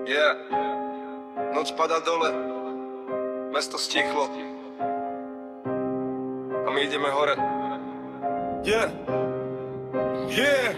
Yeah. Noc padá dole, mesto stichlo a my ideme hore. Yeah. Yeah.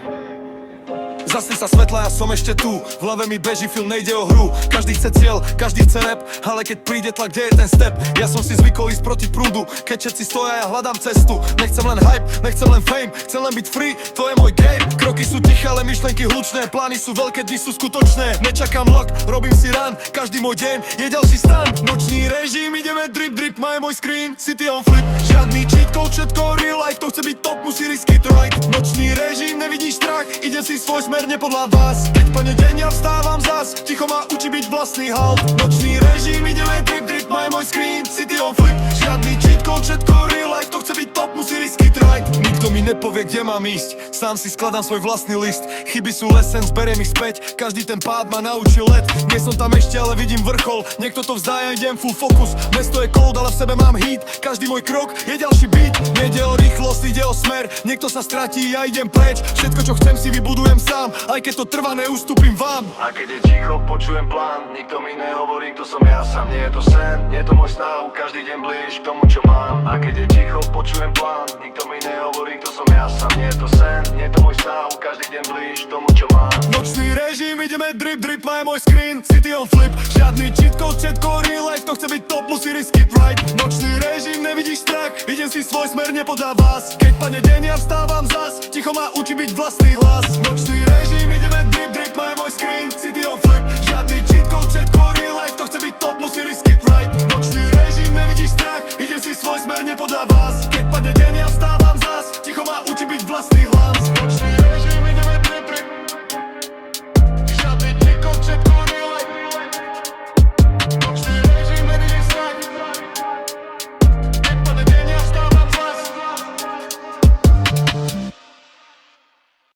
Zasli sa svetla, ja som ešte tu. V hlave mi beží film, nejde o hru. Každý chce cieľ, každý chce rap, ale keď príde tlak, kde je ten step? Ja som si zvykol ísť proti prúdu. Keď všetci stoja, ja hľadám cestu. Nechcem len hype, nechcem len fame, chcem len byť free, to je môj game. Kroky sú tiché, ale myšlenky hlučné. Plány sú veľké, dni sú skutočné. Nečakám lock, robím si run. Každý môj deň je ďalší stan. Nočný režim, ideme drip, drip, má môj screen. City on flip, žiadny cheat code, všetko real life. To chce byť top, musí risk it right. Nočný režim, nevidíš strach, ide si svoj smer, ne podľa vás. Keď plne deň, ja vstávam zas, ticho ma učí byť vlastný halt. Nočný režim, ideme drip, drip, má môj screen. City on flip, žiadny cheat code, všetko real life. To chce byť top, musí risk it right. Nikto mi nepovie, kde mám ísť, sám si skladám svoj vlastný list. Chyby sú lesson, zberiem ich späť, každý ten pád ma naučil let. Nie som tam ešte, ale vidím vrchol, niekto to vzdá, ja idem full focus. Mesto je cold, ale v sebe mám heat, každý môj krok je ďalší beat. Nejde o rýchlosť, ide o smer, niekto sa stratí, ja idem preč. Všetko čo chcem si vybudujem sám, aj keď to trvá, neustúpim vám. A keď je ticho, počujem plán, nikto mi nehovorí, kto som ja sám. Nie je to sen, nie je to môj stav, každý deň blíž k tomu, čo mám. A keď je ticho, počujem plán, nikto mi nehovorí, kto som ja sám. Nie je to sen, nie je to môj stav, každý deň blíž k tomu, čo mám. Nočný režim, ideme drip, drip, má môj screen. City on flip, žiadny cheat code, všetko real life. To chce byť top, musí risk it right. Nočný režim, nevidíš strach, idem si svoj smer, ne podľa vás. Keď padne deň, ja vstávam zas, ticho ma učí byť vlastný hlas. Nočný režim, ideme drip, drip, má môj screen.